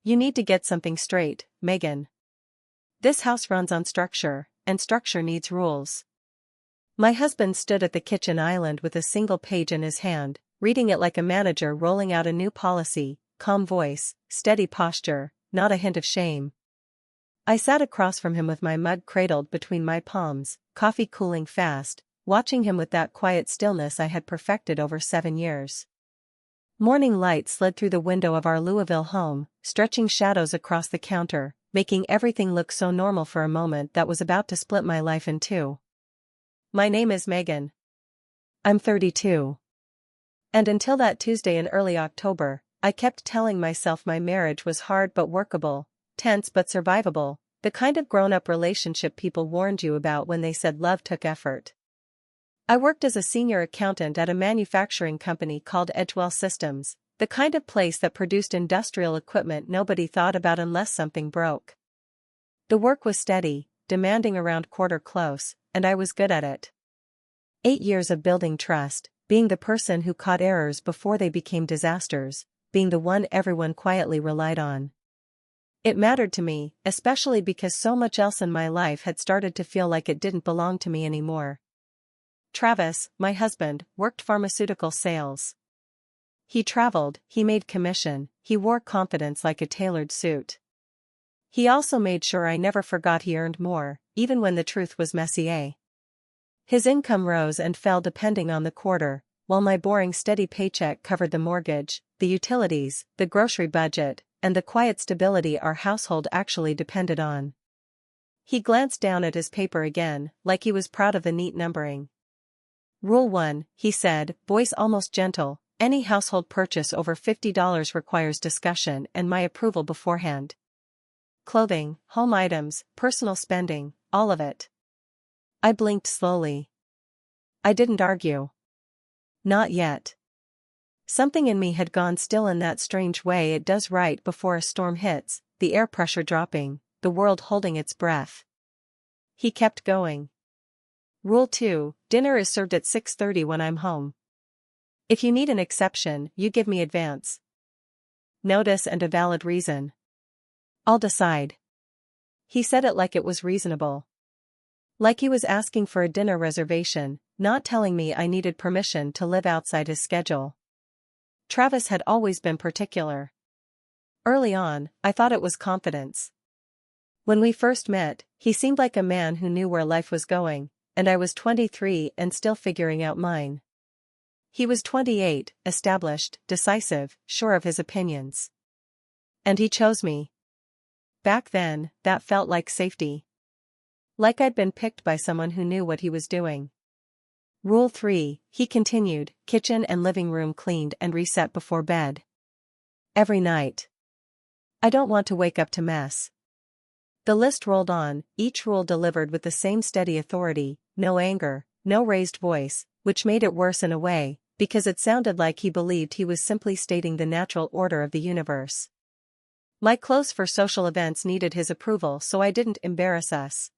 You need to get something straight, Megan. This house runs on structure, and structure needs rules. My husband stood at the kitchen island with a single page in his hand, reading it like a manager rolling out a new policy, calm voice, steady posture, not a hint of shame. I sat across from him with my mug cradled between my palms, coffee cooling fast, watching him with that quiet stillness I had perfected over 7 years. Morning light slid through the window of our Louisville home, stretching shadows across the counter, making everything look so normal for a moment that was about to split my life in two. My name is Megan. I'm 32. And until that Tuesday in early October, I kept telling myself my marriage was hard but workable, tense but survivable, the kind of grown-up relationship people warned you about when they said love took effort. I worked as a senior accountant at a manufacturing company called Edgewell Systems, the kind of place that produced industrial equipment nobody thought about unless something broke. The work was steady, demanding around quarter close, and I was good at it. 8 years of building trust, being the person who caught errors before they became disasters, being the one everyone quietly relied on. It mattered to me, especially because so much else in my life had started to feel like it didn't belong to me anymore. Travis, my husband, worked pharmaceutical sales. He traveled, he made commission, he wore confidence like a tailored suit. He also made sure I never forgot he earned more, even when the truth was messier. His income rose and fell depending on the quarter, while my boring steady paycheck covered the mortgage, the utilities, the grocery budget, and the quiet stability our household actually depended on. He glanced down at his paper again, like he was proud of the neat numbering. Rule 1, he said, voice almost gentle, any household purchase over $50 requires discussion and my approval beforehand. Clothing, home items, personal spending, all of it. I blinked slowly. I didn't argue. Not yet. Something in me had gone still in that strange way it does right before a storm hits, the air pressure dropping, the world holding its breath. He kept going. Rule 2, dinner is served at 6:30 when I'm home. If you need an exception, you give me advance notice and a valid reason. I'll decide. He said it like it was reasonable. Like he was asking for a dinner reservation, not telling me I needed permission to live outside his schedule. Travis had always been particular. Early on, I thought it was confidence. When we first met, he seemed like a man who knew where life was going, and I was 23 and still figuring out mine. He was 28, established, decisive, sure of his opinions. And he chose me. Back then, that felt like safety. Like I'd been picked by someone who knew what he was doing. Rule 3, he continued, kitchen and living room cleaned and reset before bed. Every night. I don't want to wake up to mess. The list rolled on, each rule delivered with the same steady authority, no anger, no raised voice, which made it worse in a way, because it sounded like he believed he was simply stating the natural order of the universe. My clothes for social events needed his approval so I didn't embarrass us.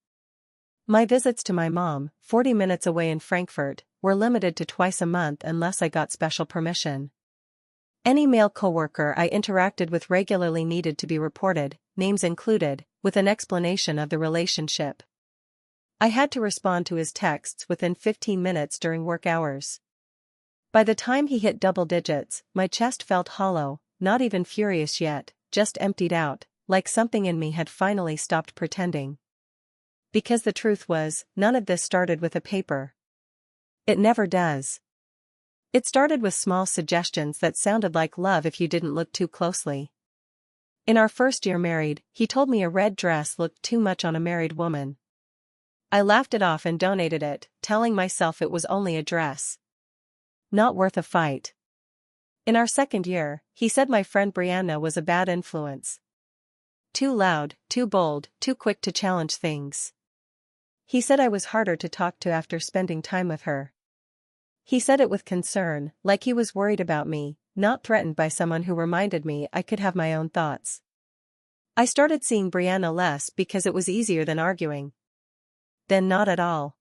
My visits to my mom, 40 minutes away in Frankfurt, were limited to twice a month unless I got special permission. Any male coworker I interacted with regularly needed to be reported, names included, with an explanation of the relationship. I had to respond to his texts within 15 minutes during work hours. By the time he hit double digits, my chest felt hollow, not even furious yet, just emptied out, like something in me had finally stopped pretending. Because the truth was, none of this started with a paper. It never does. It started with small suggestions that sounded like love if you didn't look too closely. In our first year married, he told me a red dress looked too much on a married woman. I laughed it off and donated it, telling myself it was only a dress. Not worth a fight. In our second year, he said my friend Brianna was a bad influence. Too loud, too bold, too quick to challenge things. He said I was harder to talk to after spending time with her. He said it with concern, like he was worried about me, not threatened by someone who reminded me I could have my own thoughts. I started seeing Brianna less because it was easier than arguing. Then not at all.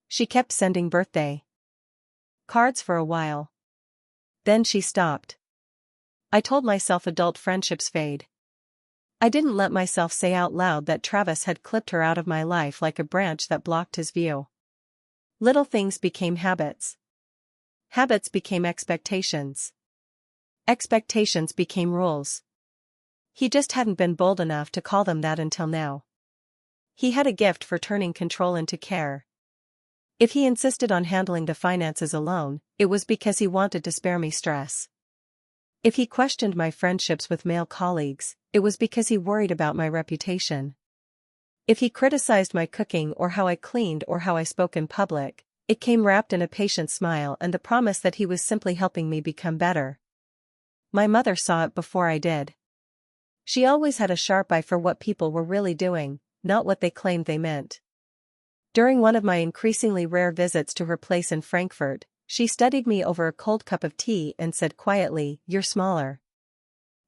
She kept sending birthday cards for a while. Then she stopped. I told myself adult friendships fade. I didn't let myself say out loud that Travis had clipped her out of my life like a branch that blocked his view. Little things became habits. Habits became expectations. Expectations became rules. He just hadn't been bold enough to call them that until now. He had a gift for turning control into care. If he insisted on handling the finances alone, it was because he wanted to spare me stress. If he questioned my friendships with male colleagues, it was because he worried about my reputation. If he criticized my cooking or how I cleaned or how I spoke in public, it came wrapped in a patient smile and the promise that he was simply helping me become better. My mother saw it before I did. She always had a sharp eye for what people were really doing, not what they claimed they meant. During one of my increasingly rare visits to her place in Frankfurt, she studied me over a cold cup of tea and said quietly, "You're smaller."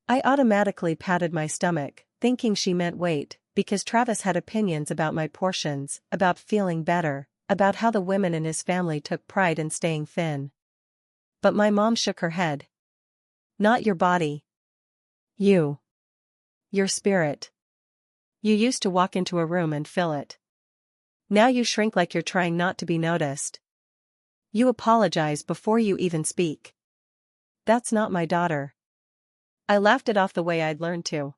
I automatically patted my stomach, thinking she meant weight, because Travis had opinions about my portions, about feeling better, about how the women in his family took pride in staying thin. But my mom shook her head. "Not your body. You. Your spirit. You used to walk into a room and fill it. Now you shrink like you're trying not to be noticed. You apologize before you even speak. That's not my daughter." I laughed it off the way I'd learned to.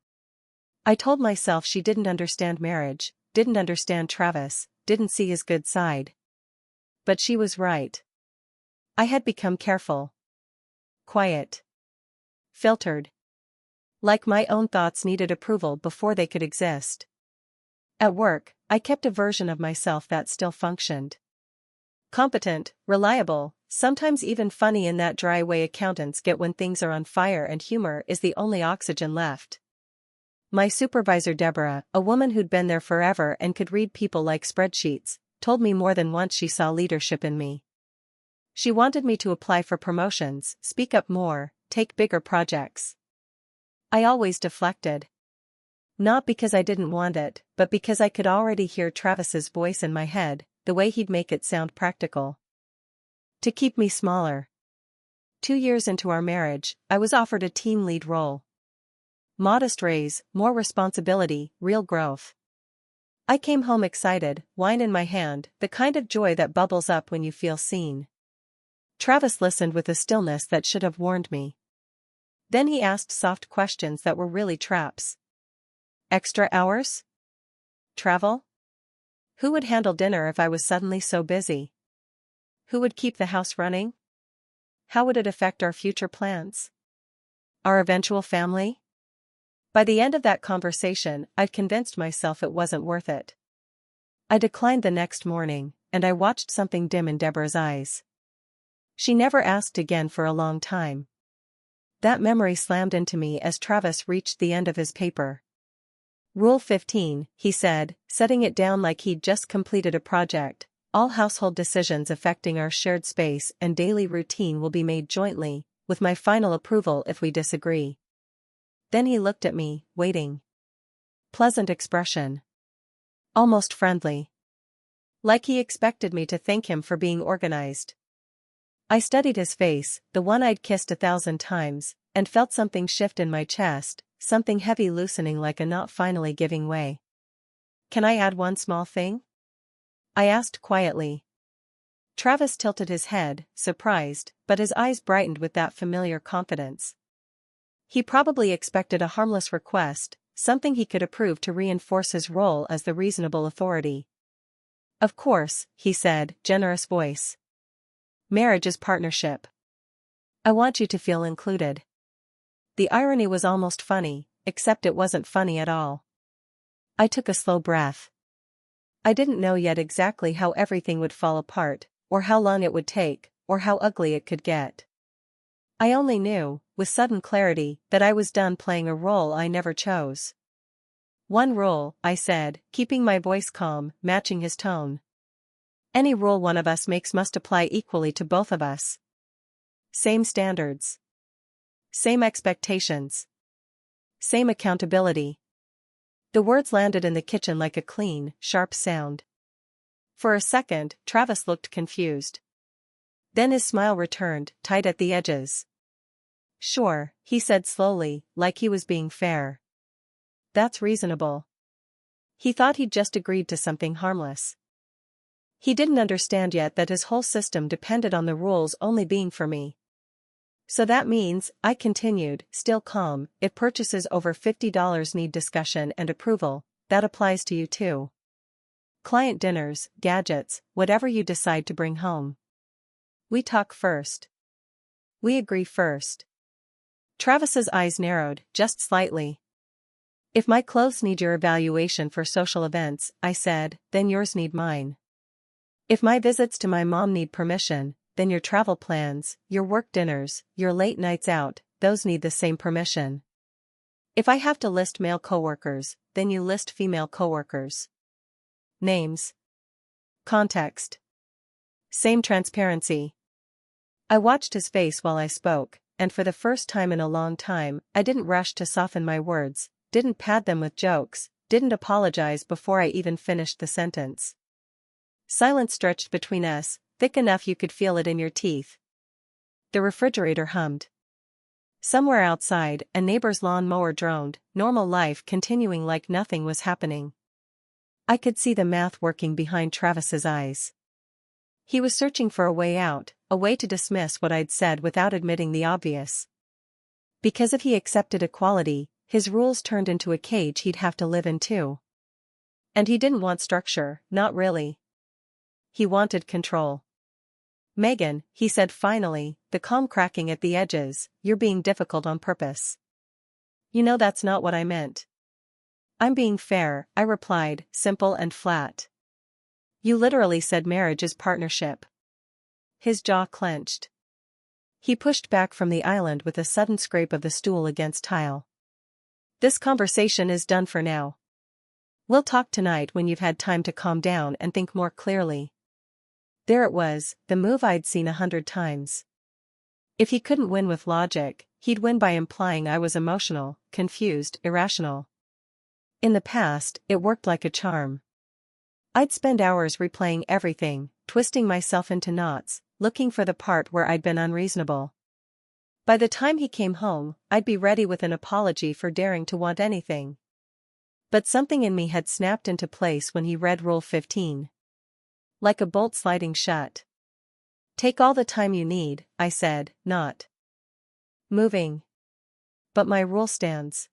I told myself she didn't understand marriage, didn't understand Travis, didn't see his good side. But she was right. I had become careful. Quiet. Filtered. Like my own thoughts needed approval before they could exist. At work, I kept a version of myself that still functioned. Competent, reliable, sometimes even funny in that dry way accountants get when things are on fire and humor is the only oxygen left. My supervisor Deborah, a woman who'd been there forever and could read people like spreadsheets, told me more than once she saw leadership in me. She wanted me to apply for promotions, speak up more, take bigger projects. I always deflected. Not because I didn't want it, but because I could already hear Travis's voice in my head, the way he'd make it sound practical. To keep me smaller. 2 years into our marriage, I was offered a team lead role. Modest raise, more responsibility, real growth. I came home excited, wine in my hand, the kind of joy that bubbles up when you feel seen. Travis listened with a stillness that should have warned me. Then he asked soft questions that were really traps. Extra hours? Travel? Who would handle dinner if I was suddenly so busy? Who would keep the house running? How would it affect our future plans? Our eventual family? By the end of that conversation, I'd convinced myself it wasn't worth it. I declined the next morning, and I watched something dim in Deborah's eyes. She never asked again for a long time. That memory slammed into me as Travis reached the end of his paper. Rule 15, he said, setting it down like he'd just completed a project. All household decisions affecting our shared space and daily routine will be made jointly, with my final approval if we disagree. Then he looked at me, waiting. Pleasant expression. Almost friendly. Like he expected me to thank him for being organized. I studied his face, the one I'd kissed 1,000 times, and felt something shift in my chest, something heavy loosening like a knot finally giving way. "Can I add one small thing?" I asked quietly. Travis tilted his head, surprised, but his eyes brightened with that familiar confidence. He probably expected a harmless request, something he could approve to reinforce his role as the reasonable authority. "Of course," he said, generous voice. "Marriage is partnership. I want you to feel included." The irony was almost funny, except it wasn't funny at all. I took a slow breath. I didn't know yet exactly how everything would fall apart, or how long it would take, or how ugly it could get. I only knew, with sudden clarity, that I was done playing a role I never chose. "One rule," I said, keeping my voice calm, matching his tone. "Any rule one of us makes must apply equally to both of us. Same standards. Same expectations. Same accountability." The words landed in the kitchen like a clean, sharp sound. For a second, Travis looked confused. Then his smile returned, tight at the edges. "Sure," he said slowly, like he was being fair. That's reasonable. He thought he'd just agreed to something harmless. He didn't understand yet that his whole system depended on the rules only being for me. So that means, I continued, still calm, if purchases over $50 need discussion and approval, that applies to you too. Client dinners, gadgets, whatever you decide to bring home. We talk first. We agree first. Travis's eyes narrowed, just slightly. If my clothes need your evaluation for social events, I said, then yours need mine. If my visits to my mom need permission, then your travel plans, your work dinners, your late nights out, those need the same permission. If I have to list male coworkers, then you list female coworkers. Names. Context. Same transparency. I watched his face while I spoke, and for the first time in a long time, I didn't rush to soften my words, didn't pad them with jokes, didn't apologize before I even finished the sentence. Silence stretched between us, thick enough you could feel it in your teeth. The refrigerator hummed. Somewhere outside, a neighbor's lawn mower droned, normal life continuing like nothing was happening. I could see the math working behind Travis's eyes. He was searching for a way out, a way to dismiss what I'd said without admitting the obvious. Because if he accepted equality, his rules turned into a cage he'd have to live in too. And he didn't want structure, not really. He wanted control. Megan, he said finally, the calm cracking at the edges, you're being difficult on purpose. You know that's not what I meant. I'm being fair, I replied, simple and flat. You literally said marriage is partnership. His jaw clenched. He pushed back from the island with a sudden scrape of the stool against tile. This conversation is done for now. We'll talk tonight when you've had time to calm down and think more clearly. There it was, the move I'd seen 100 times. If he couldn't win with logic, he'd win by implying I was emotional, confused, irrational. In the past, it worked like a charm. I'd spend hours replaying everything, twisting myself into knots, looking for the part where I'd been unreasonable. By the time he came home, I'd be ready with an apology for daring to want anything. But something in me had snapped into place when he read Rule 15. Like a bolt sliding shut. Take all the time you need, I said, not moving. But my rule stands.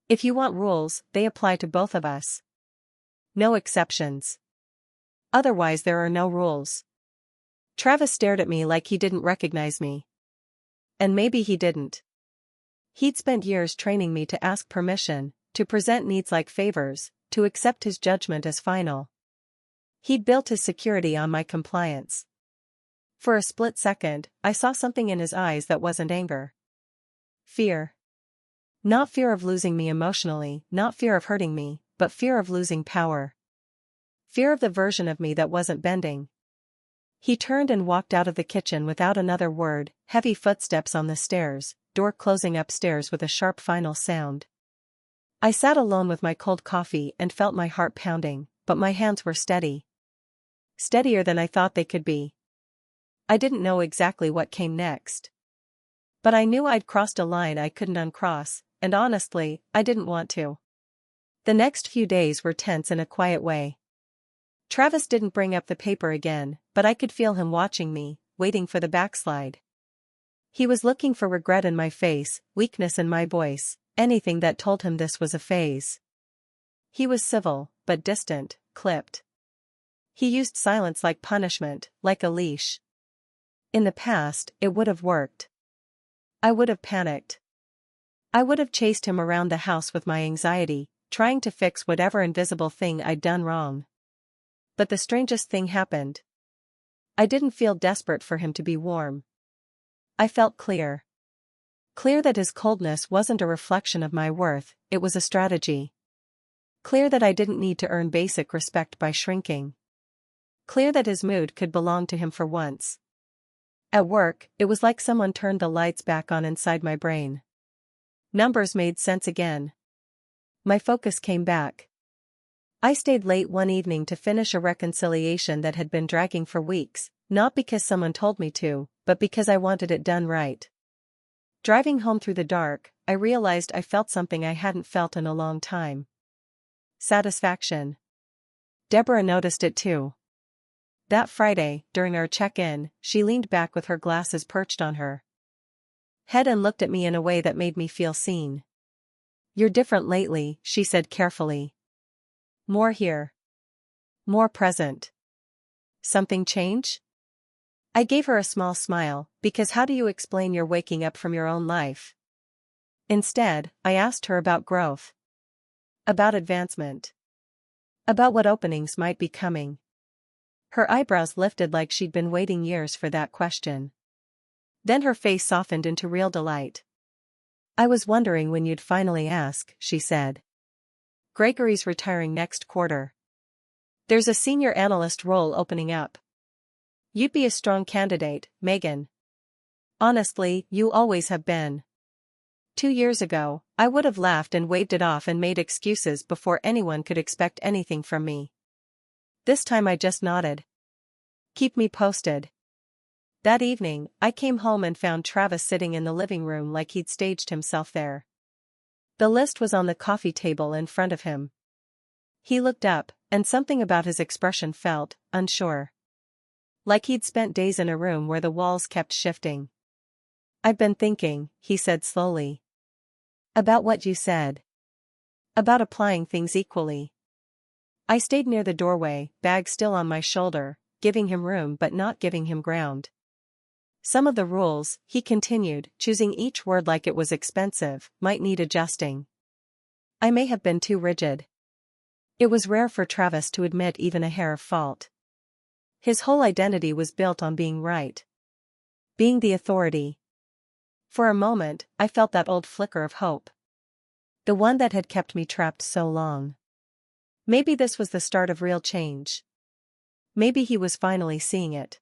If you want rules, they apply to both of us. No exceptions. Otherwise there are no rules. Travis stared at me like he didn't recognize me. And maybe he didn't. He'd spent years training me to ask permission, to present needs like favors, to accept his judgment as final. He'd built his security on my compliance. For a split second, I saw something in his eyes that wasn't anger. Fear. Not fear of losing me emotionally, not fear of hurting me, but fear of losing power. Fear of the version of me that wasn't bending. He turned and walked out of the kitchen without another word, heavy footsteps on the stairs, door closing upstairs with a sharp final sound. I sat alone with my cold coffee and felt my heart pounding, but my hands were steady. Steadier than I thought they could be. I didn't know exactly what came next. But I knew I'd crossed a line I couldn't uncross, and honestly, I didn't want to. The next few days were tense in a quiet way. Travis didn't bring up the paper again, but I could feel him watching me, waiting for the backslide. He was looking for regret in my face, weakness in my voice, anything that told him this was a phase. He was civil, but distant, clipped. He used silence like punishment, like a leash. In the past, it would have worked. I would have panicked. I would have chased him around the house with my anxiety, trying to fix whatever invisible thing I'd done wrong. But the strangest thing happened. I didn't feel desperate for him to be warm. I felt clear. Clear that his coldness wasn't a reflection of my worth, it was a strategy. Clear that I didn't need to earn basic respect by shrinking. Clear that his mood could belong to him for once. At work, it was like someone turned the lights back on inside my brain. Numbers made sense again. My focus came back. I stayed late one evening to finish a reconciliation that had been dragging for weeks, not because someone told me to, but because I wanted it done right. Driving home through the dark, I realized I felt something I hadn't felt in a long time. Satisfaction. Deborah noticed it too. That Friday, during our check-in, she leaned back with her glasses perched on her head and looked at me in a way that made me feel seen. "You're different lately," she said carefully. "More here. More present. Something change?" I gave her a small smile, because how do you explain your waking up from your own life? Instead, I asked her about growth. About advancement. About what openings might be coming. Her eyebrows lifted like she'd been waiting years for that question. Then her face softened into real delight. "I was wondering when you'd finally ask," she said. "Gregory's retiring next quarter. There's a senior analyst role opening up. You'd be a strong candidate, Megan. Honestly, you always have been. 2 years ago, I would have laughed and waved it off and made excuses before anyone could expect anything from me. This time I just nodded. Keep me posted." That evening, I came home and found Travis sitting in the living room like he'd staged himself there. The list was on the coffee table in front of him. He looked up, and something about his expression felt unsure. Like he'd spent days in a room where the walls kept shifting. "I've been thinking," he said slowly. "About what you said. About applying things equally." I stayed near the doorway, bag still on my shoulder, giving him room but not giving him ground. "Some of the rules," he continued, choosing each word like it was expensive, "might need adjusting. I may have been too rigid." It was rare for Travis to admit even a hair of fault. His whole identity was built on being right. Being the authority. For a moment, I felt that old flicker of hope. The one that had kept me trapped so long. Maybe this was the start of real change. Maybe he was finally seeing it.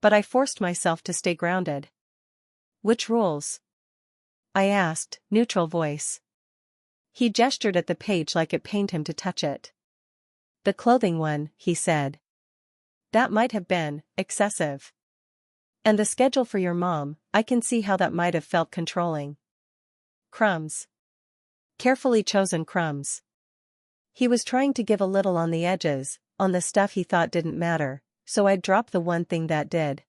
But I forced myself to stay grounded. "Which rules?" I asked, neutral voice. He gestured at the page like it pained him to touch it. "The clothing one," he said. "That might have been excessive. And the schedule for your mom, I can see how that might have felt controlling. Crumbs. Carefully chosen crumbs." He was trying to give a little on the edges, on the stuff he thought didn't matter, so I'd drop the one thing that did.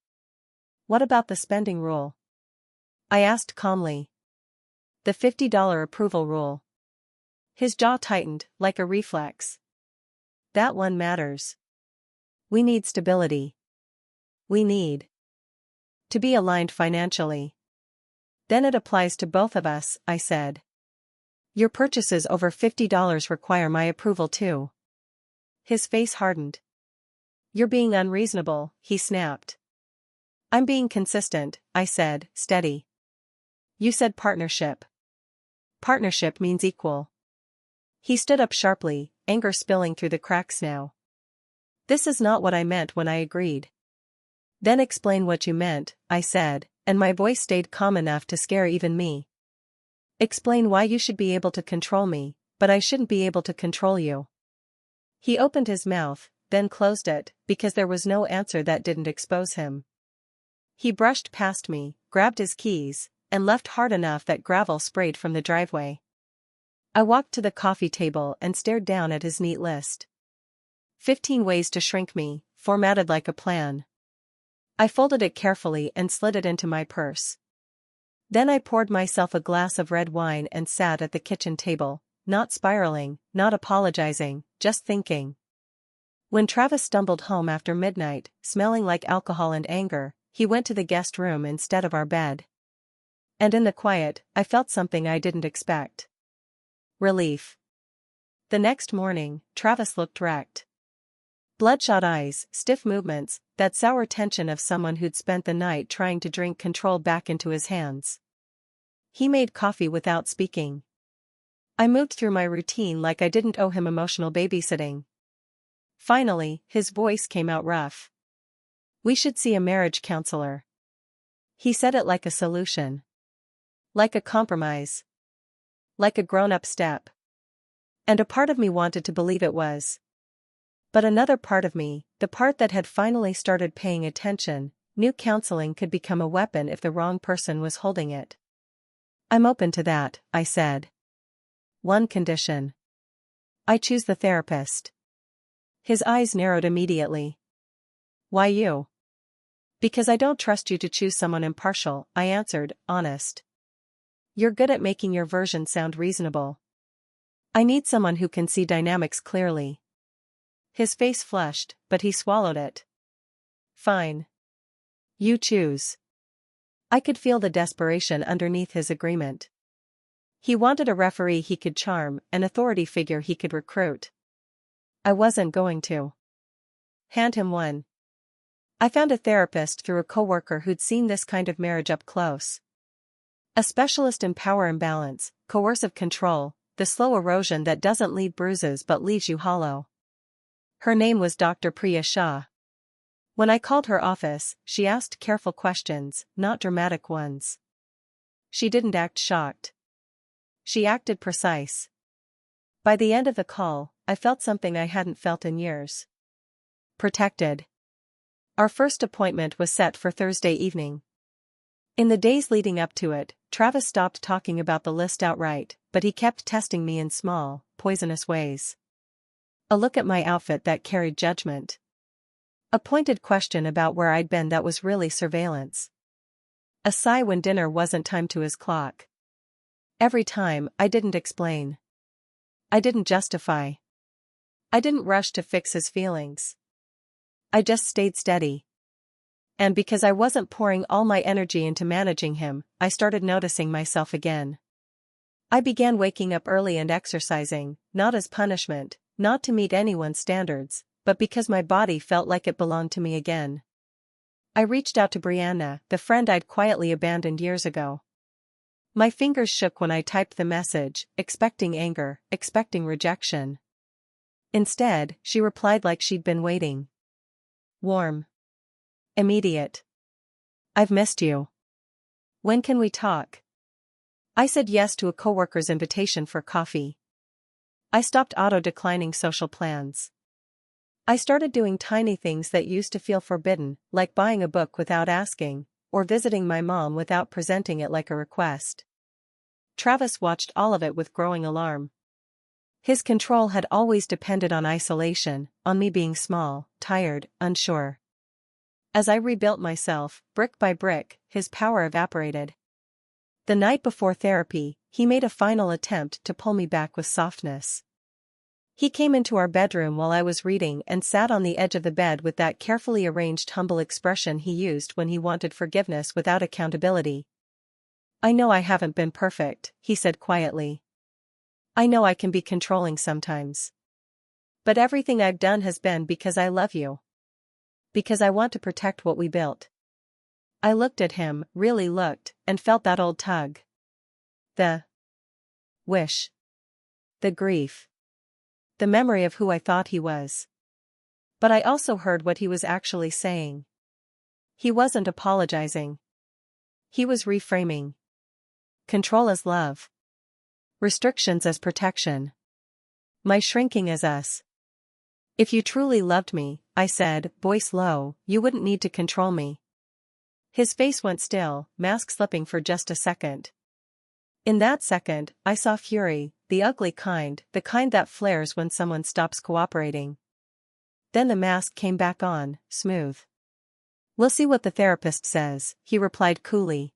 "What about the spending rule?" I asked calmly. "The $50 approval rule." His jaw tightened, like a reflex. "That one matters. We need stability. We need to be aligned financially." "Then it applies to both of us," I said. "Your purchases over $50 require my approval too." His face hardened. "You're being unreasonable," he snapped. "I'm being consistent," I said, steady. "You said partnership. Partnership means equal." He stood up sharply, anger spilling through the cracks now. "This is not what I meant when I agreed." "Then explain what you meant," I said, and my voice stayed calm enough to scare even me. "Explain why you should be able to control me, but I shouldn't be able to control you." He opened his mouth, then closed it, because there was no answer that didn't expose him. He brushed past me, grabbed his keys, and left hard enough that gravel sprayed from the driveway. I walked to the coffee table and stared down at his neat list. 15 ways to shrink me, formatted like a plan. I folded it carefully and slid it into my purse. Then I poured myself a glass of red wine and sat at the kitchen table, not spiraling, not apologizing, just thinking. When Travis stumbled home after midnight, smelling like alcohol and anger, he went to the guest room instead of our bed. And in the quiet, I felt something I didn't expect. Relief. The next morning, Travis looked wrecked. Bloodshot eyes, stiff movements, that sour tension of someone who'd spent the night trying to drink control back into his hands. He made coffee without speaking. I moved through my routine like I didn't owe him emotional babysitting. Finally, his voice came out rough. "We should see a marriage counselor." He said it like a solution. Like a compromise. Like a grown-up step. And a part of me wanted to believe it was. But another part of me, the part that had finally started paying attention, knew counseling could become a weapon if the wrong person was holding it. I'm open to that, I said. One condition. I choose the therapist. His eyes narrowed immediately. Why you? Because I don't trust you to choose someone impartial, I answered, honest. You're good at making your version sound reasonable. I need someone who can see dynamics clearly. His face flushed, but he swallowed it. Fine. You choose. I could feel the desperation underneath his agreement. He wanted a referee he could charm, an authority figure he could recruit. I wasn't going to hand him one. I found a therapist through a coworker who'd seen this kind of marriage up close. A specialist in power imbalance, coercive control, the slow erosion that doesn't leave bruises but leaves you hollow. Her name was Dr. Priya Shah. When I called her office, she asked careful questions, not dramatic ones. She didn't act shocked. She acted precise. By the end of the call, I felt something I hadn't felt in years. Protected. Our first appointment was set for Thursday evening. In the days leading up to it, Travis stopped talking about the list outright, but he kept testing me in small, poisonous ways. A look at my outfit that carried judgment. A pointed question about where I'd been that was really surveillance. A sigh when dinner wasn't timed to his clock. Every time, I didn't explain. I didn't justify. I didn't rush to fix his feelings. I just stayed steady. And because I wasn't pouring all my energy into managing him, I started noticing myself again. I began waking up early and exercising, not as punishment, not to meet anyone's standards, but because my body felt like it belonged to me again. I reached out to Brianna, the friend I'd quietly abandoned years ago. My fingers shook when I typed the message, expecting anger, expecting rejection. Instead, she replied like she'd been waiting. Warm. Immediate. I've missed you. When can we talk? I said yes to a coworker's invitation for coffee. I stopped auto-declining social plans. I started doing tiny things that used to feel forbidden, like buying a book without asking, or visiting my mom without presenting it like a request. Travis watched all of it with growing alarm. His control had always depended on isolation, on me being small, tired, unsure. As I rebuilt myself, brick by brick, his power evaporated. The night before therapy, he made a final attempt to pull me back with softness. He came into our bedroom while I was reading and sat on the edge of the bed with that carefully arranged humble expression he used when he wanted forgiveness without accountability. I know I haven't been perfect, he said quietly. I know I can be controlling sometimes. But everything I've done has been because I love you. Because I want to protect what we built. I looked at him, really looked, and felt that old tug. The wish. The grief. The memory of who I thought he was. But I also heard what he was actually saying. He wasn't apologizing. He was reframing. Control as love. Restrictions as protection. My shrinking as us. If you truly loved me, I said, voice low, you wouldn't need to control me. His face went still, mask slipping for just a second. In that second, I saw fury, the ugly kind, the kind that flares when someone stops cooperating. Then the mask came back on, smooth. We'll see what the therapist says, he replied coolly.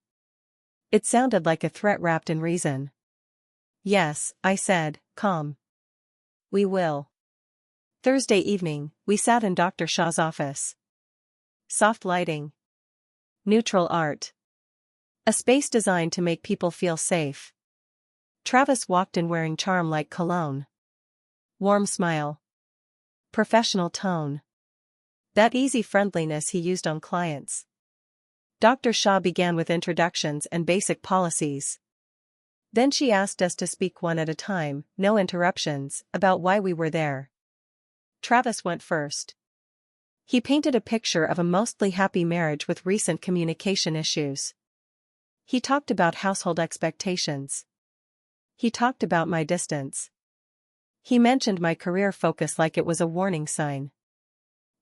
It sounded like a threat wrapped in reason. Yes, I said, calm. We will. Thursday evening, we sat in Dr. Shah's office. Soft lighting. Neutral art. A space designed to make people feel safe. Travis walked in wearing charm-like cologne. Warm smile. Professional tone. That easy friendliness he used on clients. Dr. Shah began with introductions and basic policies. Then she asked us to speak one at a time, no interruptions, about why we were there. Travis went first. He painted a picture of a mostly happy marriage with recent communication issues. He talked about household expectations. He talked about my distance. He mentioned my career focus like it was a warning sign.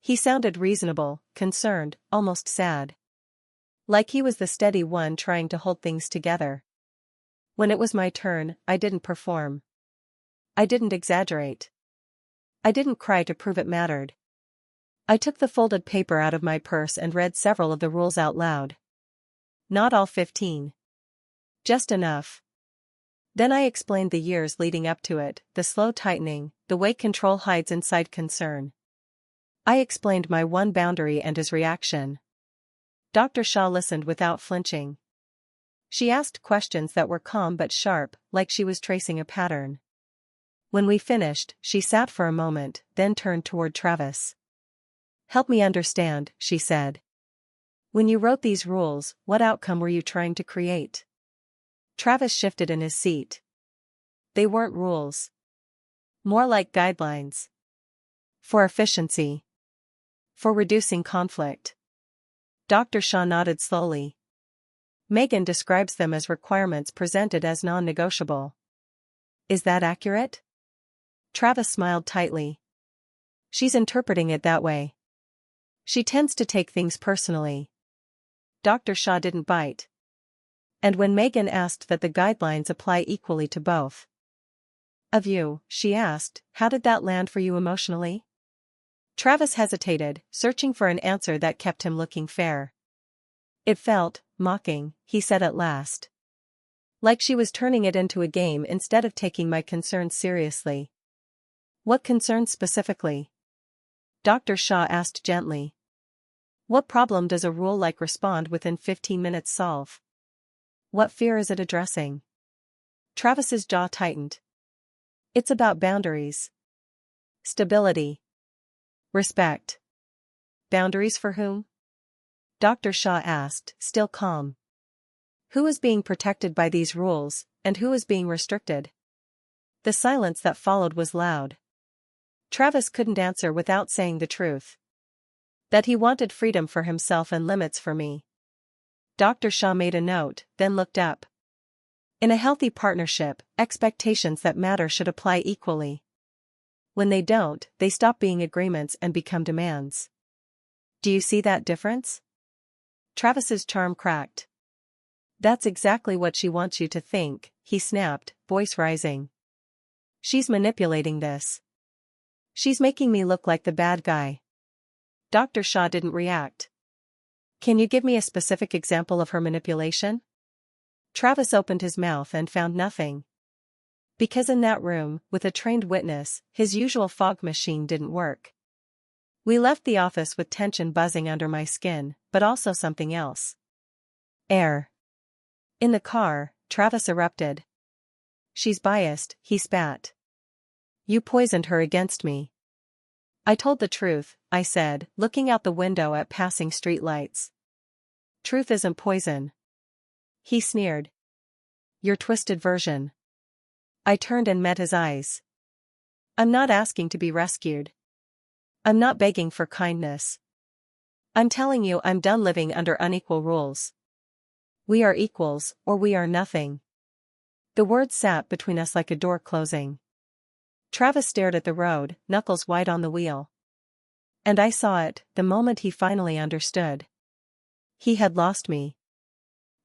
He sounded reasonable, concerned, almost sad. Like he was the steady one trying to hold things together. When it was my turn, I didn't perform. I didn't exaggerate. I didn't cry to prove it mattered. I took the folded paper out of my purse and read several of the rules out loud. Not all 15. Just enough. Then I explained the years leading up to it, the slow tightening, the way control hides inside concern. I explained my one boundary and his reaction. Dr. Shah listened without flinching. She asked questions that were calm but sharp, like she was tracing a pattern. When we finished, she sat for a moment, then turned toward Travis. "Help me understand," she said. "When you wrote these rules, what outcome were you trying to create?" Travis shifted in his seat. "They weren't rules. More like guidelines. For efficiency. For reducing conflict." Dr. Shah nodded slowly. "Megan describes them as requirements presented as non-negotiable. Is that accurate?" Travis smiled tightly. "She's interpreting it that way. She tends to take things personally." Dr. Shah didn't bite. "And when Megan asked that the guidelines apply equally to both of you," she asked, "how did that land for you emotionally?" Travis hesitated, searching for an answer that kept him looking fair. "It felt mocking," he said at last. "Like she was turning it into a game instead of taking my concerns seriously." "What concerns specifically?" Dr. Shah asked gently. "What problem does a rule like respond within 15 minutes solve? What fear is it addressing?" Travis's jaw tightened. "It's about boundaries. Stability. Respect." "Boundaries for whom?" Dr. Shah asked, still calm. "Who is being protected by these rules, and who is being restricted?" The silence that followed was loud. Travis couldn't answer without saying the truth. That he wanted freedom for himself and limits for me. Dr. Shah made a note, then looked up. "In a healthy partnership, expectations that matter should apply equally. When they don't, they stop being agreements and become demands. Do you see that difference?" Travis's charm cracked. "That's exactly what she wants you to think," he snapped, voice rising. "She's manipulating this. She's making me look like the bad guy." Dr. Shah didn't react. "Can you give me a specific example of her manipulation?" Travis opened his mouth and found nothing. Because in that room, with a trained witness, his usual fog machine didn't work. We left the office with tension buzzing under my skin, but also something else. Air. In the car, Travis erupted. "She's biased," he spat. "You poisoned her against me." "I told the truth," I said, looking out the window at passing streetlights. "Truth isn't poison." He sneered. "Your twisted version." I turned and met his eyes. "I'm not asking to be rescued. I'm not begging for kindness. I'm telling you I'm done living under unequal rules. We are equals, or we are nothing." The words sat between us like a door closing. Travis stared at the road, knuckles white on the wheel. And I saw it, the moment he finally understood. He had lost me.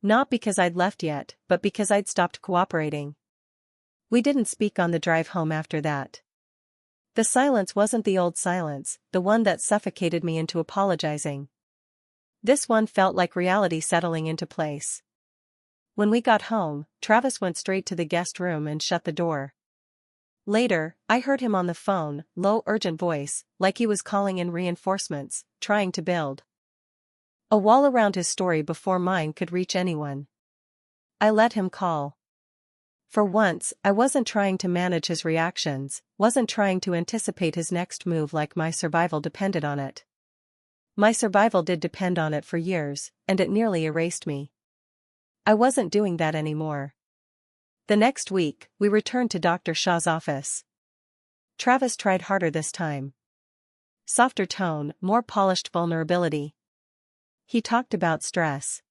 Not because I'd left yet, but because I'd stopped cooperating. We didn't speak on the drive home after that. The silence wasn't the old silence, the one that suffocated me into apologizing. This one felt like reality settling into place. When we got home, Travis went straight to the guest room and shut the door. Later, I heard him on the phone, low urgent voice, like he was calling in reinforcements, trying to build a wall around his story before mine could reach anyone. I let him call. For once, I wasn't trying to manage his reactions, wasn't trying to anticipate his next move like my survival depended on it. My survival did depend on it for years, and it nearly erased me. I wasn't doing that anymore. The next week, we returned to Dr. Shah's office. Travis tried harder this time. Softer tone, more polished vulnerability. He talked about stress.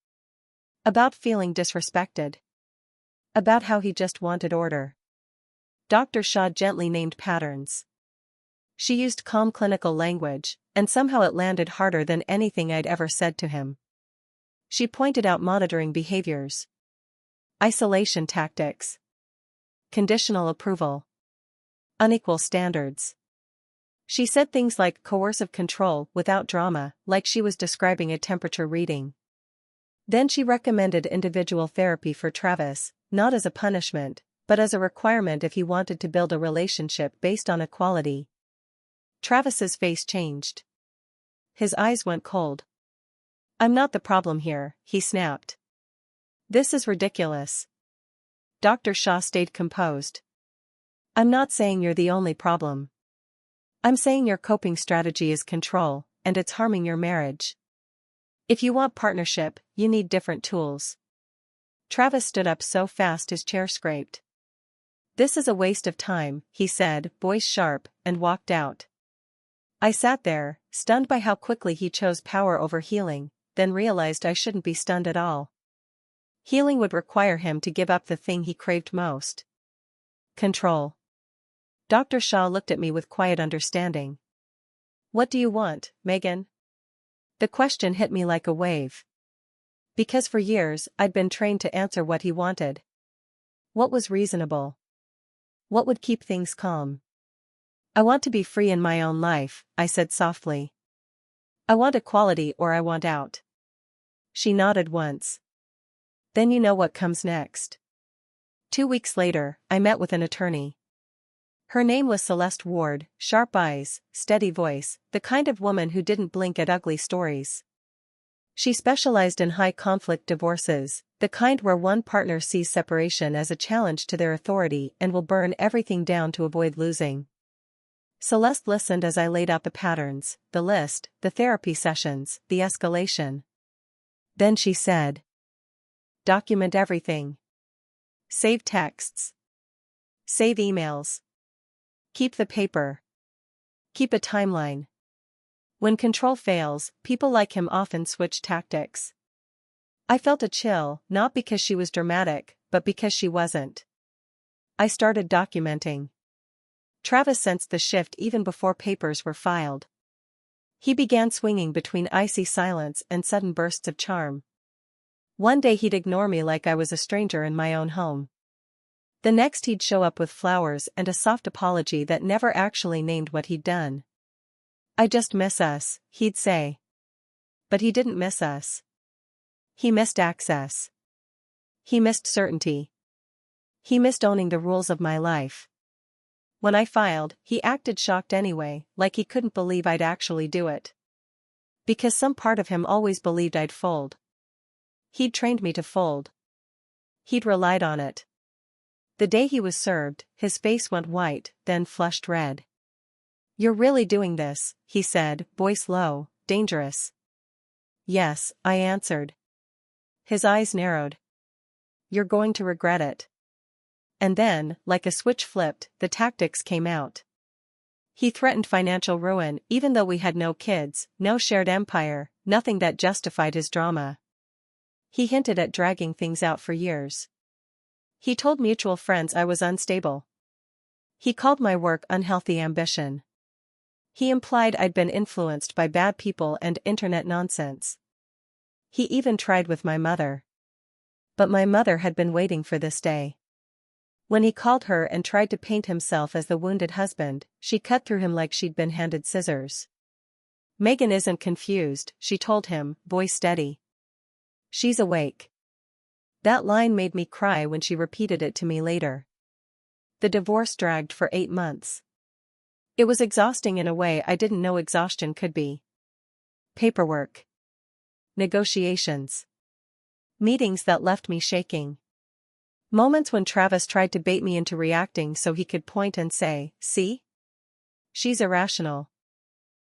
About feeling disrespected. About how he just wanted order. Dr. Shah gently named patterns. She used calm clinical language, and somehow it landed harder than anything I'd ever said to him. She pointed out monitoring behaviors. Isolation tactics. Conditional approval. Unequal standards. She said things like coercive control without drama, like she was describing a temperature reading. Then she recommended individual therapy for Travis, not as a punishment, but as a requirement if he wanted to build a relationship based on equality. Travis's face changed. His eyes went cold. "I'm not the problem here," he snapped. "This is ridiculous." Dr. Shah stayed composed. "I'm not saying you're the only problem. I'm saying your coping strategy is control, and it's harming your marriage. If you want partnership, you need different tools." Travis stood up so fast his chair scraped. "This is a waste of time," he said, voice sharp, and walked out. I sat there, stunned by how quickly he chose power over healing, then realized I shouldn't be stunned at all. Healing would require him to give up the thing he craved most. Control. Dr. Shah looked at me with quiet understanding. "What do you want, Megan?" The question hit me like a wave. Because for years I'd been trained to answer what he wanted. What was reasonable? What would keep things calm? "I want to be free in my own life," I said softly. "I want equality or I want out." She nodded once. "Then you know what comes next." 2 weeks later, I met with an attorney. Her name was Celeste Ward, sharp eyes, steady voice, the kind of woman who didn't blink at ugly stories. She specialized in high-conflict divorces, the kind where one partner sees separation as a challenge to their authority and will burn everything down to avoid losing. Celeste listened as I laid out the patterns, the list, the therapy sessions, the escalation. Then she said, "Document everything. Save texts. Save emails. Keep the paper. Keep a timeline. When control fails, people like him often switch tactics." I felt a chill, not because she was dramatic, but because she wasn't. I started documenting. Travis sensed the shift even before papers were filed. He began swinging between icy silence and sudden bursts of charm. One day he'd ignore me like I was a stranger in my own home. The next he'd show up with flowers and a soft apology that never actually named what he'd done. "I just miss us," he'd say. But he didn't miss us. He missed access. He missed certainty. He missed owning the rules of my life. When I filed, he acted shocked anyway, like he couldn't believe I'd actually do it. Because some part of him always believed I'd fold. He'd trained me to fold. He'd relied on it. The day he was served, his face went white, then flushed red. "You're really doing this," he said, voice low, dangerous. "Yes," I answered. His eyes narrowed. "You're going to regret it." And then, like a switch flipped, the tactics came out. He threatened financial ruin even though we had no kids, no shared empire, nothing that justified his drama. He hinted at dragging things out for years. He told mutual friends I was unstable. He called my work unhealthy ambition. He implied I'd been influenced by bad people and internet nonsense. He even tried with my mother. But my mother had been waiting for this day. When he called her and tried to paint himself as the wounded husband, she cut through him like she'd been handed scissors. "Megan isn't confused," she told him, voice steady. "She's awake." That line made me cry when she repeated it to me later. The divorce dragged for 8 months. It was exhausting in a way I didn't know exhaustion could be. Paperwork. Negotiations. Meetings that left me shaking. Moments when Travis tried to bait me into reacting so he could point and say, "See? She's irrational."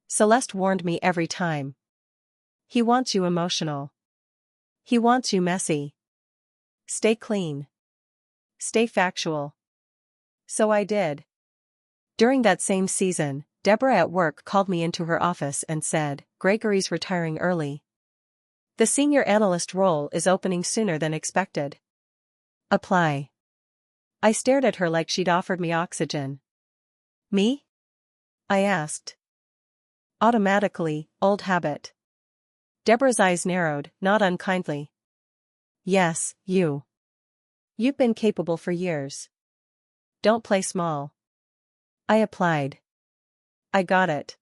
Celeste warned me every time. "He wants you emotional. He wants you messy. Stay clean. Stay factual." So I did. During that same season, Deborah at work called me into her office and said, "Gregory's retiring early. The senior analyst role is opening sooner than expected. Apply." I stared at her like she'd offered me oxygen. "Me?" I asked. Automatically, old habit. Deborah's eyes narrowed, not unkindly. "Yes, you. You've been capable for years. Don't play small. I applied. I got it.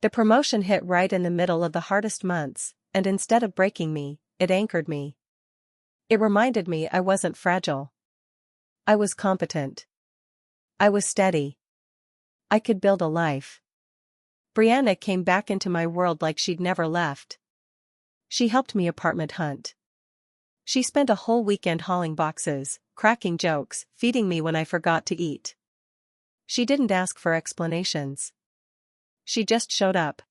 The promotion hit right in the middle of the hardest months, and instead of breaking me, it anchored me. It reminded me I wasn't fragile. I was competent. I was steady. I could build a life. Brianna came back into my world like she'd never left. She helped me apartment hunt. She spent a whole weekend hauling boxes, cracking jokes, feeding me when I forgot to eat. She didn't ask for explanations. She just showed up.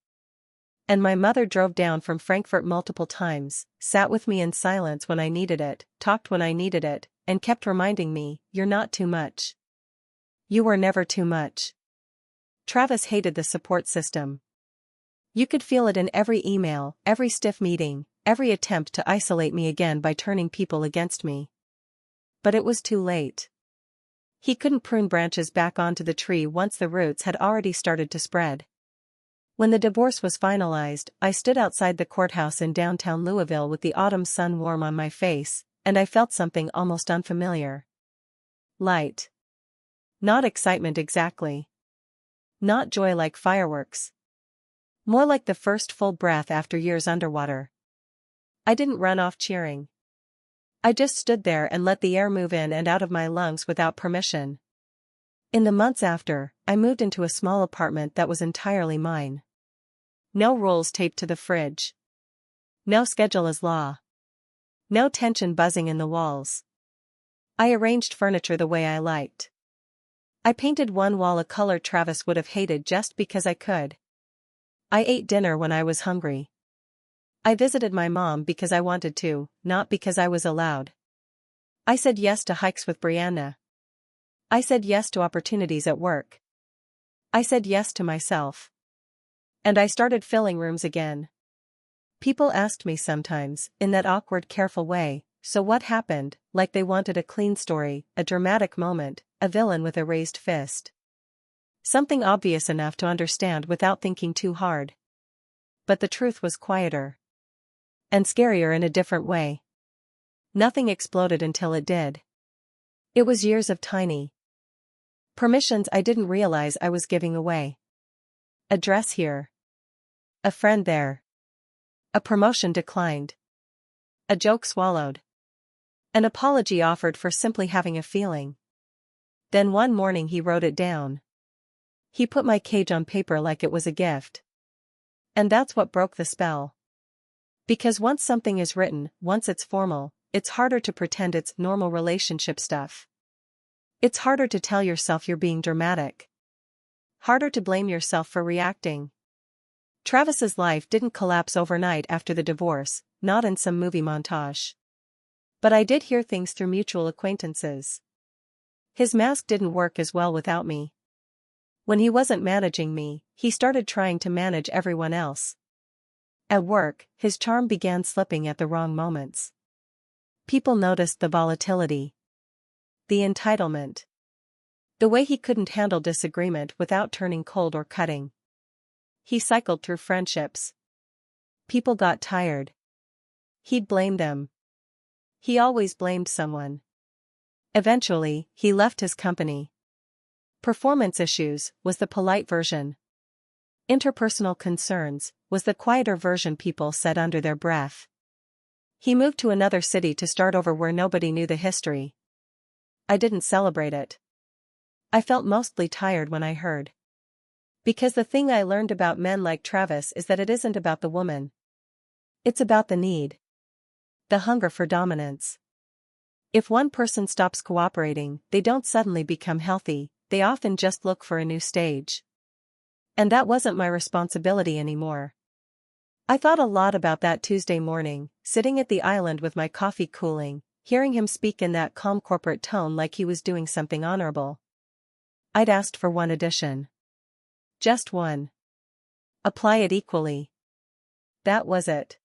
And my mother drove down from Frankfurt multiple times, sat with me in silence when I needed it, talked when I needed it, and kept reminding me, "You're not too much. You were never too much." Travis hated the support system. You could feel it in every email, every stiff meeting, every attempt to isolate me again by turning people against me. But it was too late. He couldn't prune branches back onto the tree once the roots had already started to spread. When the divorce was finalized, I stood outside the courthouse in downtown Louisville with the autumn sun warm on my face, and I felt something almost unfamiliar. Light. Not excitement exactly. Not joy like fireworks. More like the first full breath after years underwater. I didn't run off cheering. I just stood there and let the air move in and out of my lungs without permission. In the months after, I moved into a small apartment that was entirely mine. No rules taped to the fridge. No schedule as law. No tension buzzing in the walls. I arranged furniture the way I liked. I painted one wall a color Travis would have hated just because I could. I ate dinner when I was hungry. I visited my mom because I wanted to, not because I was allowed. I said yes to hikes with Brianna. I said yes to opportunities at work. I said yes to myself. And I started filling rooms again. People asked me sometimes, in that awkward careful way, "So what happened?" like they wanted a clean story, a dramatic moment, a villain with a raised fist. Something obvious enough to understand without thinking too hard. But the truth was quieter. And scarier in a different way. Nothing exploded until it did. It was years of tiny permissions I didn't realize I was giving away. A dress here. A friend there. A promotion declined. A joke swallowed. An apology offered for simply having a feeling. Then one morning he wrote it down. He put my cage on paper like it was a gift. And that's what broke the spell. Because once something is written, once it's formal, it's harder to pretend it's normal relationship stuff. It's harder to tell yourself you're being dramatic. Harder to blame yourself for reacting. Travis's life didn't collapse overnight after the divorce, not in some movie montage. But I did hear things through mutual acquaintances. His mask didn't work as well without me. When he wasn't managing me, he started trying to manage everyone else. At work, his charm began slipping at the wrong moments. People noticed the volatility. The entitlement. The way he couldn't handle disagreement without turning cold or cutting. He cycled through friendships. People got tired. He'd blame them. He always blamed someone. Eventually, he left his company. Performance issues was the polite version. Interpersonal concerns was the quieter version people said under their breath. He moved to another city to start over where nobody knew the history. I didn't celebrate it. I felt mostly tired when I heard. Because the thing I learned about men like Travis is that it isn't about the woman. It's about the need. The hunger for dominance. If one person stops cooperating, they don't suddenly become healthy, they often just look for a new stage. And that wasn't my responsibility anymore. I thought a lot about that Tuesday morning, sitting at the island with my coffee cooling, hearing him speak in that calm corporate tone like he was doing something honorable. I'd asked for one addition. Just one. Apply it equally. That was it.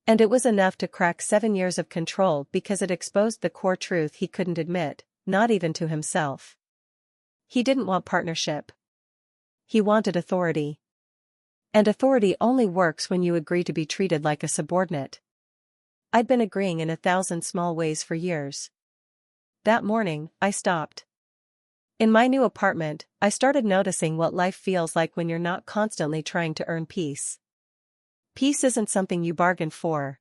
And it was enough to crack 7 years of control because it exposed the core truth he couldn't admit, not even to himself. He didn't want partnership. He wanted authority. And authority only works when you agree to be treated like a subordinate. I'd been agreeing in 1,000 small ways for years. That morning, I stopped. In my new apartment, I started noticing what life feels like when you're not constantly trying to earn peace. Peace isn't something you bargain for.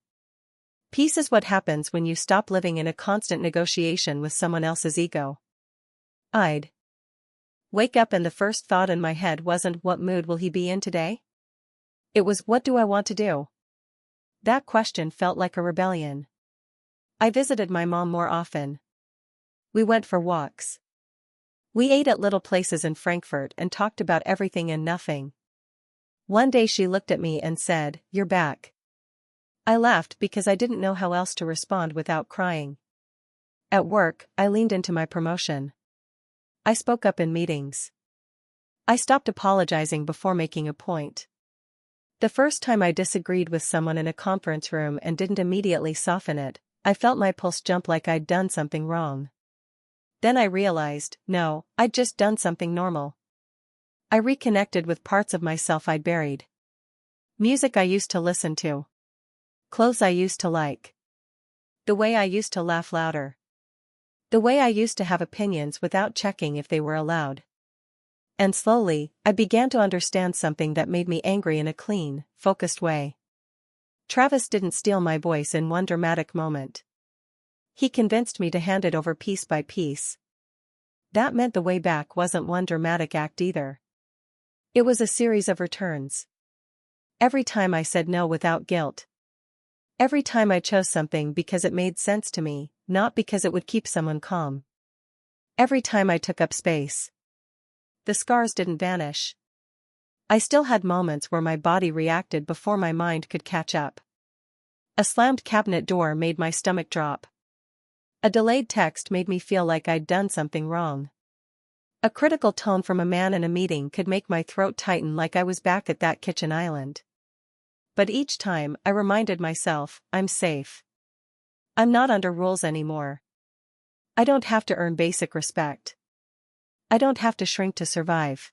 Peace is what happens when you stop living in a constant negotiation with someone else's ego. I'd wake up and the first thought in my head wasn't what mood will he be in today? It was what do I want to do? That question felt like a rebellion. I visited my mom more often. We went for walks. We ate at little places in Frankfurt and talked about everything and nothing. One day she looked at me and said, "You're back." I laughed because I didn't know how else to respond without crying. At work, I leaned into my promotion. I spoke up in meetings. I stopped apologizing before making a point. The first time I disagreed with someone in a conference room and didn't immediately soften it, I felt my pulse jump like I'd done something wrong. Then I realized, no, I'd just done something normal. I reconnected with parts of myself I'd buried. Music I used to listen to. Clothes I used to like. The way I used to laugh louder. The way I used to have opinions without checking if they were allowed. And slowly, I began to understand something that made me angry in a clean, focused way. Travis didn't steal my voice in one dramatic moment. He convinced me to hand it over piece by piece. That meant the way back wasn't one dramatic act either. It was a series of returns. Every time I said no without guilt. Every time I chose something because it made sense to me, not because it would keep someone calm. Every time I took up space. The scars didn't vanish. I still had moments where my body reacted before my mind could catch up. A slammed cabinet door made my stomach drop. A delayed text made me feel like I'd done something wrong. A critical tone from a man in a meeting could make my throat tighten like I was back at that kitchen island. But each time, I reminded myself, I'm safe. I'm not under rules anymore. I don't have to earn basic respect. I don't have to shrink to survive.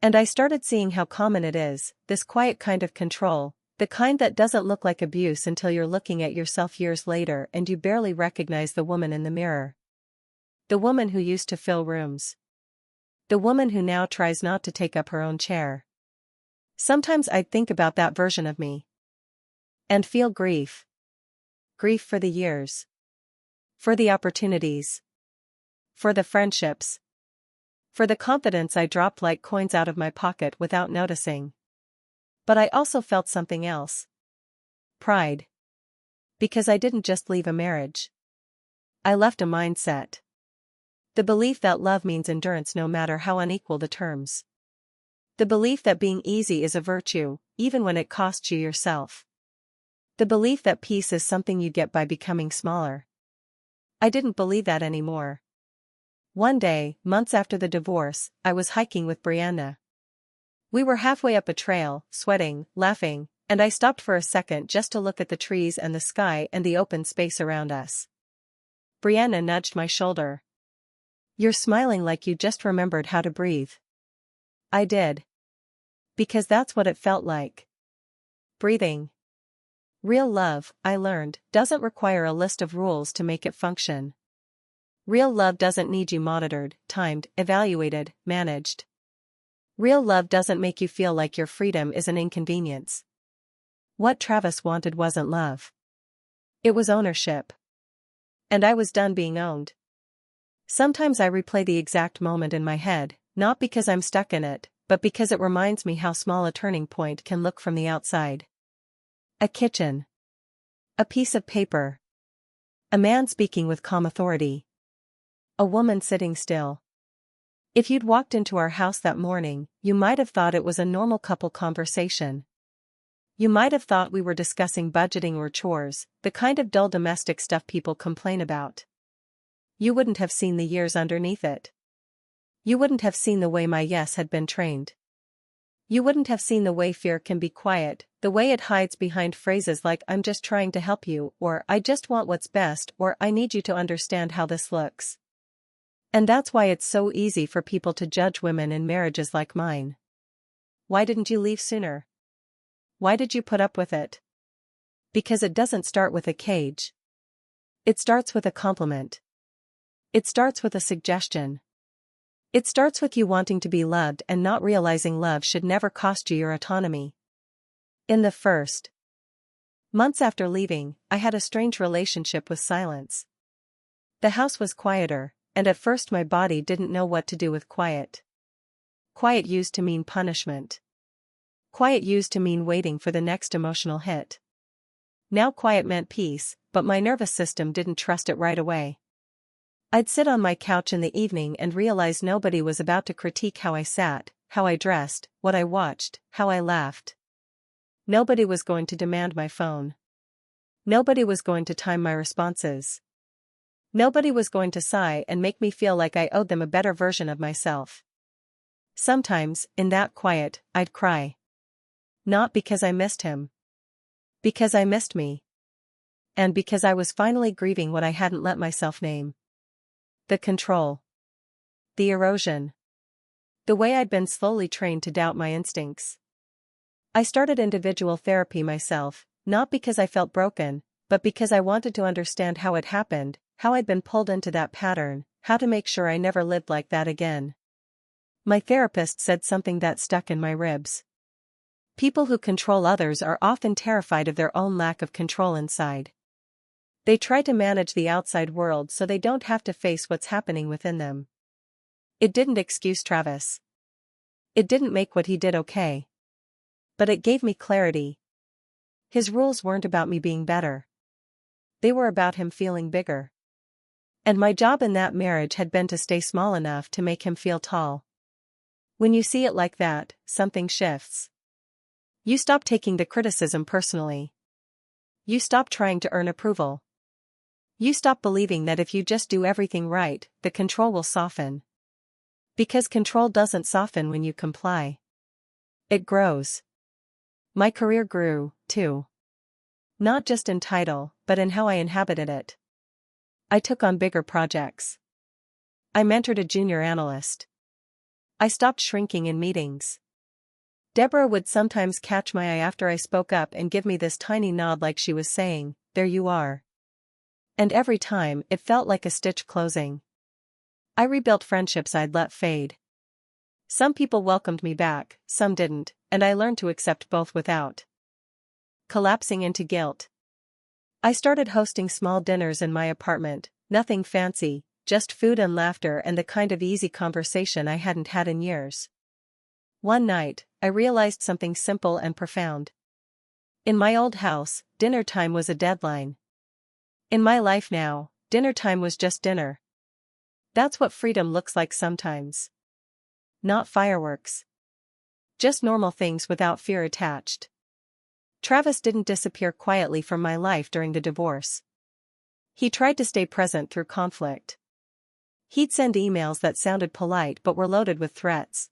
And I started seeing how common it is, this quiet kind of control, the kind that doesn't look like abuse until you're looking at yourself years later and you barely recognize the woman in the mirror. The woman who used to fill rooms. The woman who now tries not to take up her own chair. Sometimes I'd think about that version of me. And feel grief. Grief for the years. For the opportunities. For the friendships. For the confidence I dropped like coins out of my pocket without noticing. But I also felt something else. Pride. Because I didn't just leave a marriage. I left a mindset. The belief that love means endurance no matter how unequal the terms. The belief that being easy is a virtue, even when it costs you yourself. The belief that peace is something you get by becoming smaller. I didn't believe that anymore. One day, months after the divorce, I was hiking with Brianna. We were halfway up a trail, sweating, laughing, and I stopped for a second just to look at the trees and the sky and the open space around us. Brianna nudged my shoulder. "You're smiling like you just remembered how to breathe." I did. Because that's what it felt like. Breathing. Real love, I learned, doesn't require a list of rules to make it function. Real love doesn't need you monitored, timed, evaluated, managed. Real love doesn't make you feel like your freedom is an inconvenience. What Travis wanted wasn't love. It was ownership. And I was done being owned. Sometimes I replay the exact moment in my head, not because I'm stuck in it, but because it reminds me how small a turning point can look from the outside. A kitchen. A piece of paper. A man speaking with calm authority. A woman sitting still. If you'd walked into our house that morning, you might have thought it was a normal couple conversation. You might have thought we were discussing budgeting or chores, the kind of dull domestic stuff people complain about. You wouldn't have seen the years underneath it. You wouldn't have seen the way my yes had been trained. You wouldn't have seen the way fear can be quiet, the way it hides behind phrases like "I'm just trying to help you," or "I just want what's best," or "I need you to understand how this looks." And that's why it's so easy for people to judge women in marriages like mine. Why didn't you leave sooner? Why did you put up with it? Because it doesn't start with a cage. It starts with a compliment. It starts with a suggestion. It starts with you wanting to be loved and not realizing love should never cost you your autonomy. In the first months after leaving, I had a strange relationship with silence. The house was quieter, and at first my body didn't know what to do with quiet. Quiet used to mean punishment. Quiet used to mean waiting for the next emotional hit. Now quiet meant peace, but my nervous system didn't trust it right away. I'd sit on my couch in the evening and realize nobody was about to critique how I sat, how I dressed, what I watched, how I laughed. Nobody was going to demand my phone. Nobody was going to time my responses. Nobody was going to sigh and make me feel like I owed them a better version of myself. Sometimes, in that quiet, I'd cry. Not because I missed him. Because I missed me. And because I was finally grieving what I hadn't let myself name. The control. The erosion. The way I'd been slowly trained to doubt my instincts. I started individual therapy myself, not because I felt broken, but because I wanted to understand how it happened, how I'd been pulled into that pattern, how to make sure I never lived like that again. My therapist said something that stuck in my ribs. People who control others are often terrified of their own lack of control inside. They try to manage the outside world so they don't have to face what's happening within them. It didn't excuse Travis. It didn't make what he did okay. But it gave me clarity. His rules weren't about me being better. They were about him feeling bigger. And my job in that marriage had been to stay small enough to make him feel tall. When you see it like that, something shifts. You stop taking the criticism personally. You stop trying to earn approval. You stop believing that if you just do everything right, the control will soften. Because control doesn't soften when you comply. It grows. My career grew, too. Not just in title, but in how I inhabited it. I took on bigger projects. I mentored a junior analyst. I stopped shrinking in meetings. Deborah would sometimes catch my eye after I spoke up and give me this tiny nod like she was saying, "There you are." And every time, it felt like a stitch closing. I rebuilt friendships I'd let fade. Some people welcomed me back, some didn't, and I learned to accept both without collapsing into guilt. I started hosting small dinners in my apartment, nothing fancy, just food and laughter and the kind of easy conversation I hadn't had in years. One night, I realized something simple and profound. In my old house, dinner time was a deadline. In my life now, dinner time was just dinner. That's what freedom looks like sometimes. Not fireworks. Just normal things without fear attached. Travis didn't disappear quietly from my life during the divorce. He tried to stay present through conflict. He'd send emails that sounded polite but were loaded with threats.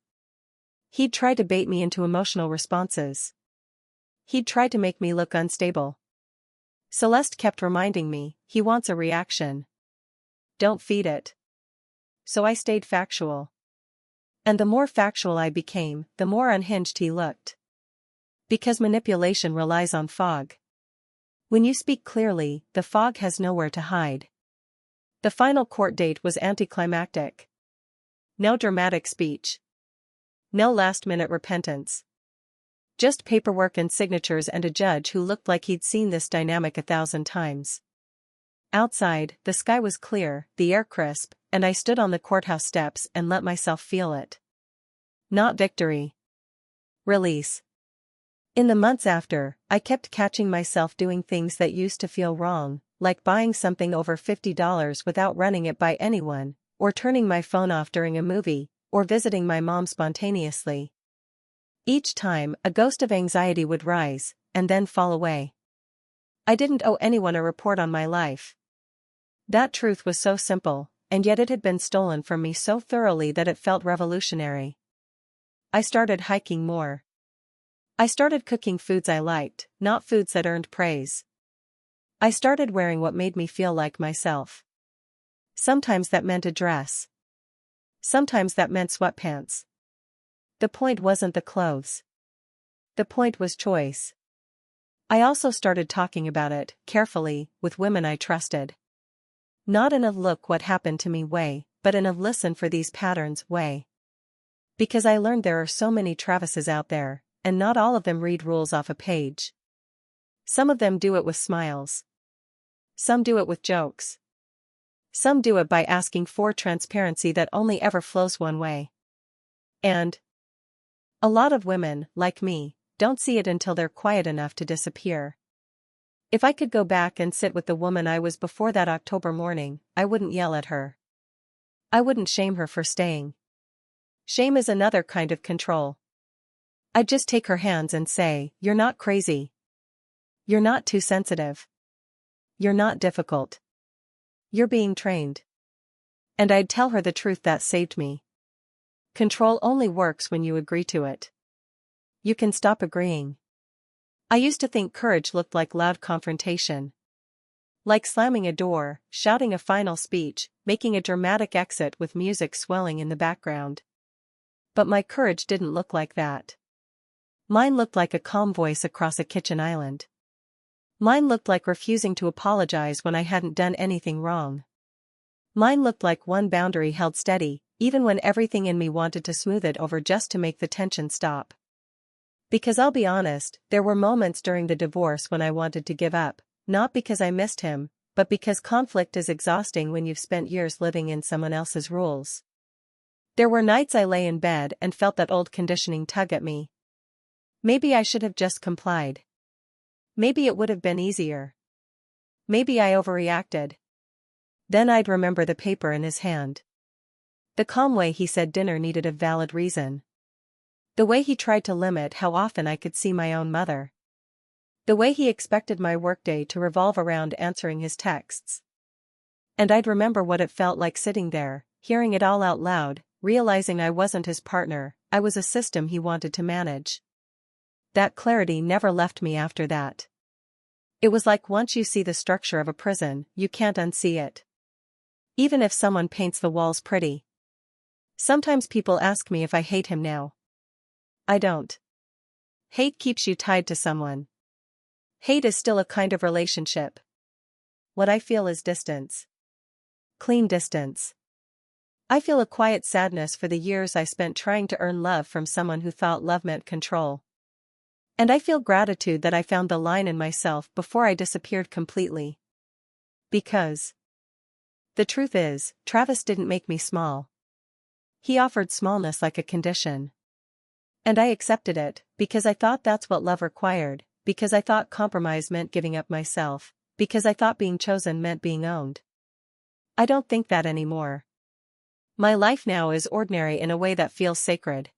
He'd try to bait me into emotional responses. He'd try to make me look unstable. Celeste kept reminding me, he wants a reaction. Don't feed it. So I stayed factual. And the more factual I became, the more unhinged he looked. Because manipulation relies on fog. When you speak clearly, the fog has nowhere to hide. The final court date was anticlimactic. No dramatic speech. No last-minute repentance. Just paperwork and signatures and a judge who looked like he'd seen this dynamic 1,000 times. Outside, the sky was clear, the air crisp, and I stood on the courthouse steps and let myself feel it. Not victory. Release. In the months after, I kept catching myself doing things that used to feel wrong, like buying something over $50 without running it by anyone, or turning my phone off during a movie, or visiting my mom spontaneously. Each time, a ghost of anxiety would rise, and then fall away. I didn't owe anyone a report on my life. That truth was so simple, and yet it had been stolen from me so thoroughly that it felt revolutionary. I started hiking more. I started cooking foods I liked, not foods that earned praise. I started wearing what made me feel like myself. Sometimes that meant a dress. Sometimes that meant sweatpants. The point wasn't the clothes. The point was choice. I also started talking about it, carefully, with women I trusted. Not in a look what happened to me way, but in a listen for these patterns way. Because I learned there are so many Travises out there, and not all of them read rules off a page. Some of them do it with smiles. Some do it with jokes. Some do it by asking for transparency that only ever flows one way. And a lot of women, like me, don't see it until they're quiet enough to disappear. If I could go back and sit with the woman I was before that October morning, I wouldn't yell at her. I wouldn't shame her for staying. Shame is another kind of control. I'd just take her hands and say, "You're not crazy. You're not too sensitive. You're not difficult. You're being trained." And I'd tell her the truth that saved me. Control only works when you agree to it. You can stop agreeing. I used to think courage looked like loud confrontation. Like slamming a door, shouting a final speech, making a dramatic exit with music swelling in the background. But my courage didn't look like that. Mine looked like a calm voice across a kitchen island. Mine looked like refusing to apologize when I hadn't done anything wrong. Mine looked like one boundary held steady, even when everything in me wanted to smooth it over just to make the tension stop. Because I'll be honest, there were moments during the divorce when I wanted to give up, not because I missed him, but because conflict is exhausting when you've spent years living in someone else's rules. There were nights I lay in bed and felt that old conditioning tug at me. Maybe I should have just complied. Maybe it would have been easier. Maybe I overreacted. Then I'd remember the paper in his hand. The calm way he said dinner needed a valid reason. The way he tried to limit how often I could see my own mother. The way he expected my workday to revolve around answering his texts. And I'd remember what it felt like sitting there, hearing it all out loud, realizing I wasn't his partner, I was a system he wanted to manage. That clarity never left me after that. It was like once you see the structure of a prison, you can't unsee it. Even if someone paints the walls pretty. Sometimes people ask me if I hate him now. I don't. Hate keeps you tied to someone. Hate is still a kind of relationship. What I feel is distance. Clean distance. I feel a quiet sadness for the years I spent trying to earn love from someone who thought love meant control. And I feel gratitude that I found the line in myself before I disappeared completely. Because the truth is, Travis didn't make me small. He offered smallness like a condition. And I accepted it, because I thought that's what love required, because I thought compromise meant giving up myself, because I thought being chosen meant being owned. I don't think that anymore. My life now is ordinary in a way that feels sacred.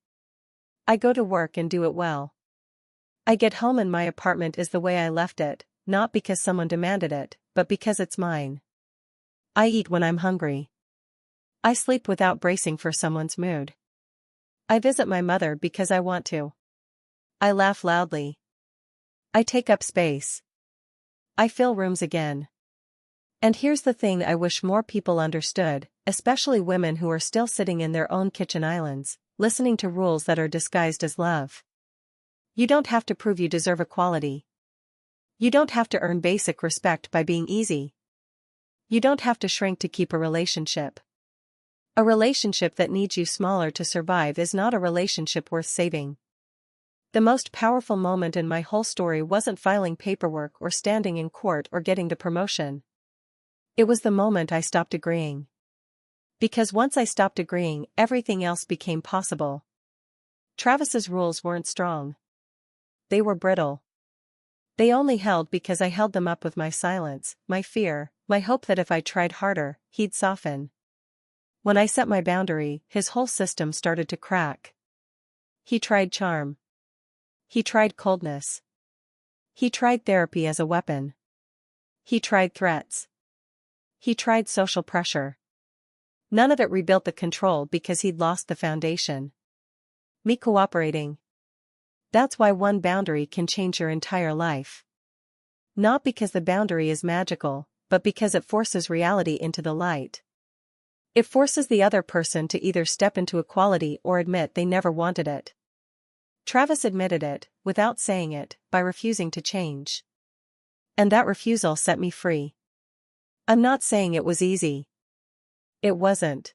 I go to work and do it well. I get home and my apartment is the way I left it, not because someone demanded it, but because it's mine. I eat when I'm hungry. I sleep without bracing for someone's mood. I visit my mother because I want to. I laugh loudly. I take up space. I fill rooms again. And here's the thing I wish more people understood, especially women who are still sitting in their own kitchen islands, listening to rules that are disguised as love. You don't have to prove you deserve equality. You don't have to earn basic respect by being easy. You don't have to shrink to keep a relationship. A relationship that needs you smaller to survive is not a relationship worth saving. The most powerful moment in my whole story wasn't filing paperwork or standing in court or getting the promotion. It was the moment I stopped agreeing. Because once I stopped agreeing, everything else became possible. Travis's rules weren't strong. They were brittle. They only held because I held them up with my silence, my fear, my hope that if I tried harder, he'd soften. When I set my boundary, his whole system started to crack. He tried charm. He tried coldness. He tried therapy as a weapon. He tried threats. He tried social pressure. None of it rebuilt the control because he'd lost the foundation. Me cooperating. That's why one boundary can change your entire life. Not because the boundary is magical, but because it forces reality into the light. It forces the other person to either step into equality or admit they never wanted it. Travis admitted it, without saying it, by refusing to change. And that refusal set me free. I'm not saying it was easy. It wasn't.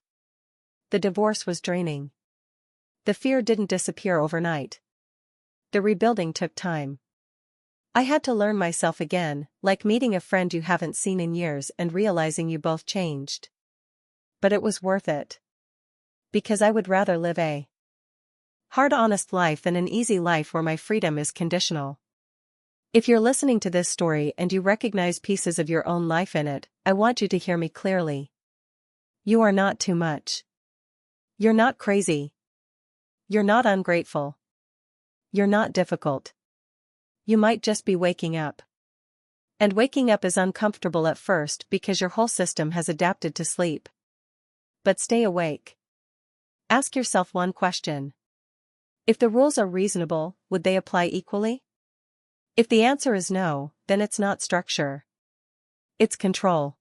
The divorce was draining. The fear didn't disappear overnight. The rebuilding took time. I had to learn myself again, like meeting a friend you haven't seen in years and realizing you both changed. But it was worth it. Because I would rather live a hard, honest life than an easy life where my freedom is conditional. If you're listening to this story and you recognize pieces of your own life in it, I want you to hear me clearly. You are not too much. You're not crazy. You're not ungrateful. You're not difficult. You might just be waking up. And waking up is uncomfortable at first because your whole system has adapted to sleep. But stay awake. Ask yourself one question. If the rules are reasonable, would they apply equally? If the answer is no, then it's not structure. It's control.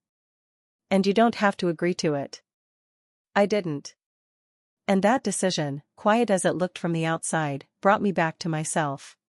And you don't have to agree to it. I didn't. And that decision, quiet as it looked from the outside, brought me back to myself.